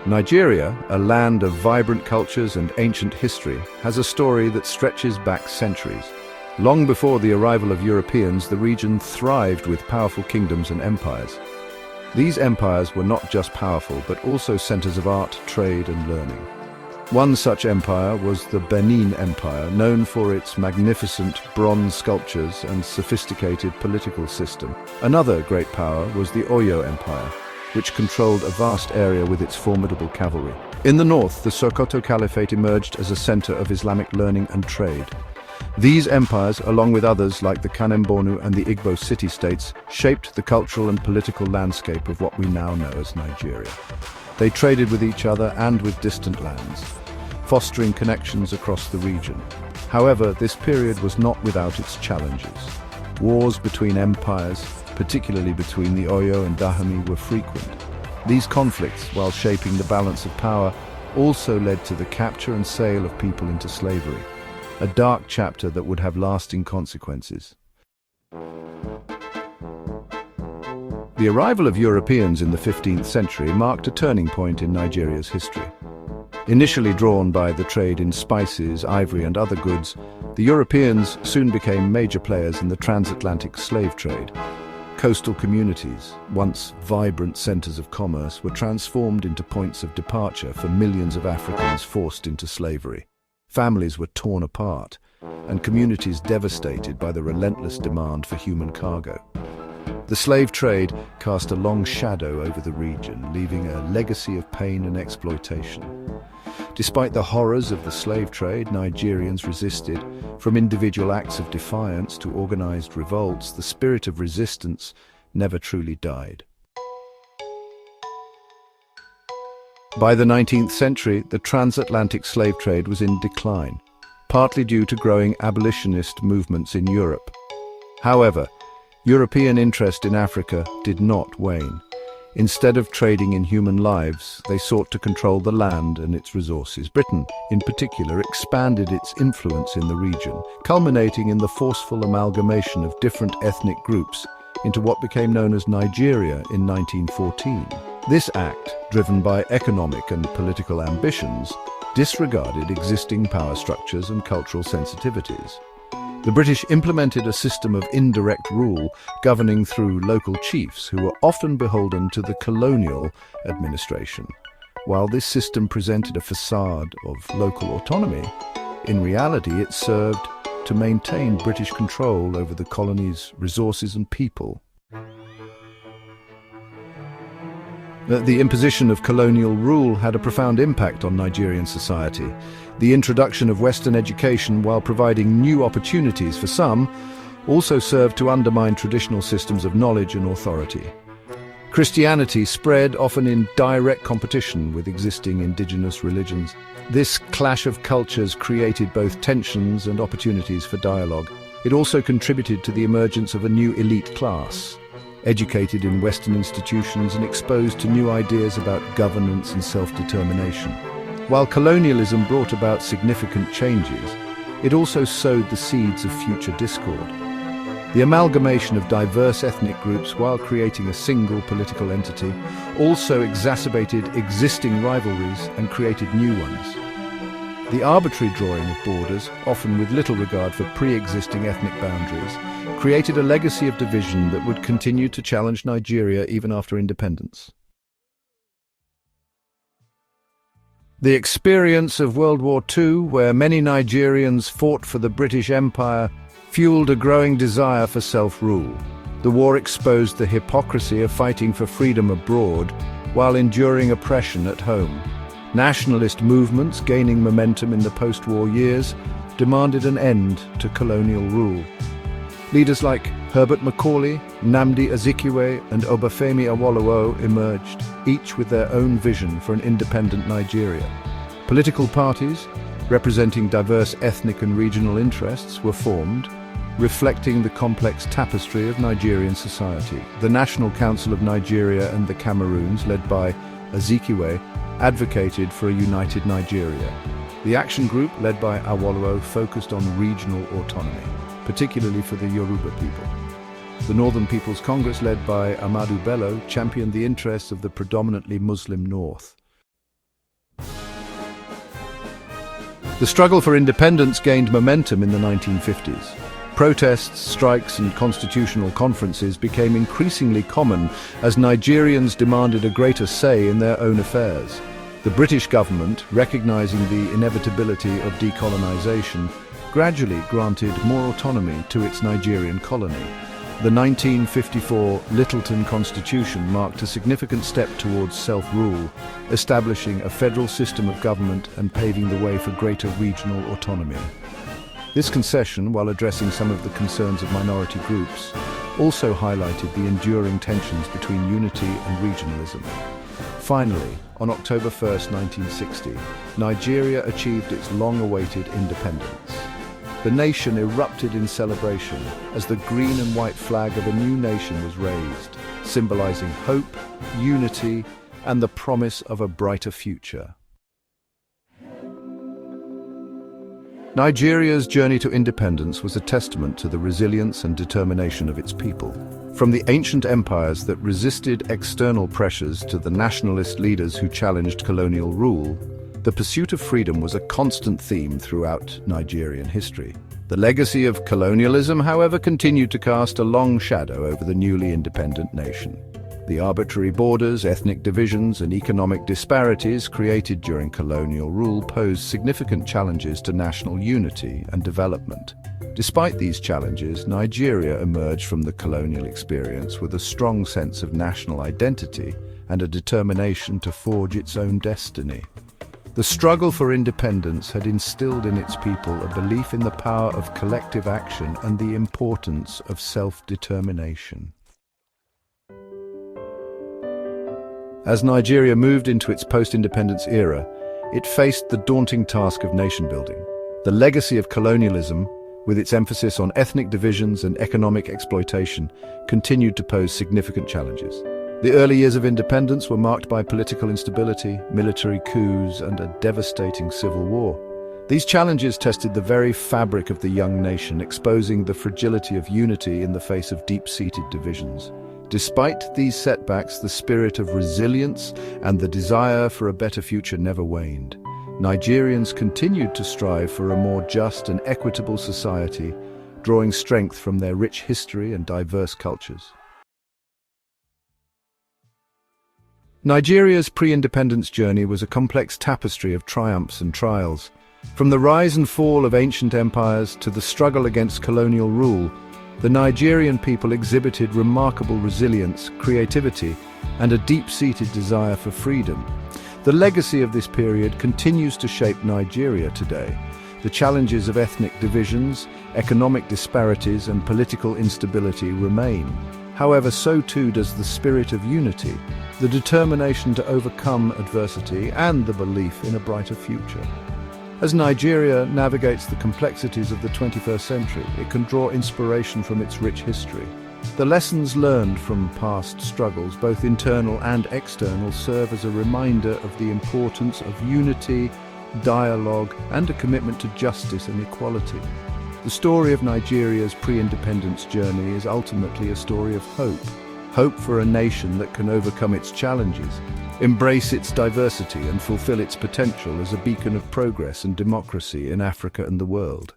Nigeria, a land of vibrant cultures and ancient history, has a story that stretches back centuries. Long before the arrival of Europeans, the region thrived with powerful kingdoms and empires. These empires were not just powerful, but also centers of art, trade, and learning. One such empire was the Benin Empire, known for its magnificent bronze sculptures and sophisticated political system. Another great power was the Oyo Empire, which controlled a vast area with its formidable cavalry. In the north, the Sokoto Caliphate emerged as a center of Islamic learning and trade. These empires, along with others like the Kanembonu and the Igbo city-states, shaped the cultural and political landscape of what we now know as Nigeria. They traded with each other and with distant lands, fostering connections across the region. However, this period was not without its challenges. Wars between empires, particularly between the Oyo and Dahomey, were frequent. These conflicts, while shaping the balance of power, also led to the capture and sale of people into slavery, a dark chapter that would have lasting consequences. The arrival of Europeans in the 15th century marked a turning point in Nigeria's history. Initially drawn by the trade in spices, ivory, and other goods, the Europeans soon became major players in the transatlantic slave trade. Coastal communities, once vibrant centers of commerce, were transformed into points of departure for millions of Africans forced into slavery. Families were torn apart, and communities devastated by the relentless demand for human cargo. The slave trade cast a long shadow over the region, leaving a legacy of pain and exploitation. Despite the horrors of the slave trade, Nigerians resisted. From individual acts of defiance to organized revolts, the spirit of resistance never truly died. By the 19th century, the transatlantic slave trade was in decline, partly due to growing abolitionist movements in Europe. However, European interest in Africa did not wane. Instead of trading in human lives, they sought to control the land and its resources. Britain, in particular, expanded its influence in the region, culminating in the forceful amalgamation of different ethnic groups into what became known as Nigeria in 1914. This act, driven by economic and political ambitions, disregarded existing power structures and cultural sensitivities. The British implemented a system of indirect rule governing through local chiefs who were often beholden to the colonial administration. While this system presented a facade of local autonomy, in reality it served to maintain British control over the colony's resources and people. The imposition of colonial rule had a profound impact on Nigerian society. The introduction of Western education, while providing new opportunities for some, also served to undermine traditional systems of knowledge and authority. Christianity spread, often in direct competition with existing indigenous religions. This clash of cultures created both tensions and opportunities for dialogue. It also contributed to the emergence of a new elite class, educated in Western institutions and exposed to new ideas about governance and self-determination. While colonialism brought about significant changes, it also sowed the seeds of future discord. The amalgamation of diverse ethnic groups while creating a single political entity also exacerbated existing rivalries and created new ones. The arbitrary drawing of borders, often with little regard for pre-existing ethnic boundaries, created a legacy of division that would continue to challenge Nigeria even after independence. The experience of World War II, where many Nigerians fought for the British Empire, fueled a growing desire for self-rule. The war exposed the hypocrisy of fighting for freedom abroad while enduring oppression at home. Nationalist movements, gaining momentum in the post-war years, demanded an end to colonial rule. Leaders like Herbert Macaulay, Nnamdi Azikiwe, and Obafemi Awolowo emerged, each with their own vision for an independent Nigeria. Political parties, representing diverse ethnic and regional interests, were formed, reflecting the complex tapestry of Nigerian society. The National Council of Nigeria and the Cameroons, led by Azikiwe, advocated for a united Nigeria. The Action Group, led by Awolowo, focused on regional autonomy, particularly for the Yoruba people. The Northern People's Congress, led by Ahmadu Bello, championed the interests of the predominantly Muslim North. The struggle for independence gained momentum in the 1950s. Protests, strikes, and constitutional conferences became increasingly common as Nigerians demanded a greater say in their own affairs. The British government, recognizing the inevitability of decolonization, gradually granted more autonomy to its Nigerian colony. The 1954 Littleton Constitution marked a significant step towards self-rule, establishing a federal system of government and paving the way for greater regional autonomy. This concession, while addressing some of the concerns of minority groups, also highlighted the enduring tensions between unity and regionalism. Finally, on October 1, 1960, Nigeria achieved its long-awaited independence. The nation erupted in celebration as the green and white flag of a new nation was raised, symbolizing hope, unity, and the promise of a brighter future. Nigeria's journey to independence was a testament to the resilience and determination of its people. From the ancient empires that resisted external pressures to the nationalist leaders who challenged colonial rule, the pursuit of freedom was a constant theme throughout Nigerian history. The legacy of colonialism, however, continued to cast a long shadow over the newly independent nation. The arbitrary borders, ethnic divisions, and economic disparities created during colonial rule posed significant challenges to national unity and development. Despite these challenges, Nigeria emerged from the colonial experience with a strong sense of national identity and a determination to forge its own destiny. The struggle for independence had instilled in its people a belief in the power of collective action and the importance of self-determination. As Nigeria moved into its post-independence era, it faced the daunting task of nation-building. The legacy of colonialism, with its emphasis on ethnic divisions and economic exploitation, continued to pose significant challenges. The early years of independence were marked by political instability, military coups, and a devastating civil war. These challenges tested the very fabric of the young nation, exposing the fragility of unity in the face of deep-seated divisions. Despite these setbacks, the spirit of resilience and the desire for a better future never waned. Nigerians continued to strive for a more just and equitable society, drawing strength from their rich history and diverse cultures. Nigeria's pre-independence journey was a complex tapestry of triumphs and trials. From the rise and fall of ancient empires to the struggle against colonial rule, the Nigerian people exhibited remarkable resilience, creativity, and a deep-seated desire for freedom. The legacy of this period continues to shape Nigeria today. The challenges of ethnic divisions, economic disparities, and political instability remain. However, so too does the spirit of unity, the determination to overcome adversity, and the belief in a brighter future. As Nigeria navigates the complexities of the 21st century, it can draw inspiration from its rich history. The lessons learned from past struggles, both internal and external, serve as a reminder of the importance of unity, dialogue, and a commitment to justice and equality. The story of Nigeria's pre-independence journey is ultimately a story of hope. Hope for a nation that can overcome its challenges, embrace its diversity, and fulfill its potential as a beacon of progress and democracy in Africa and the world.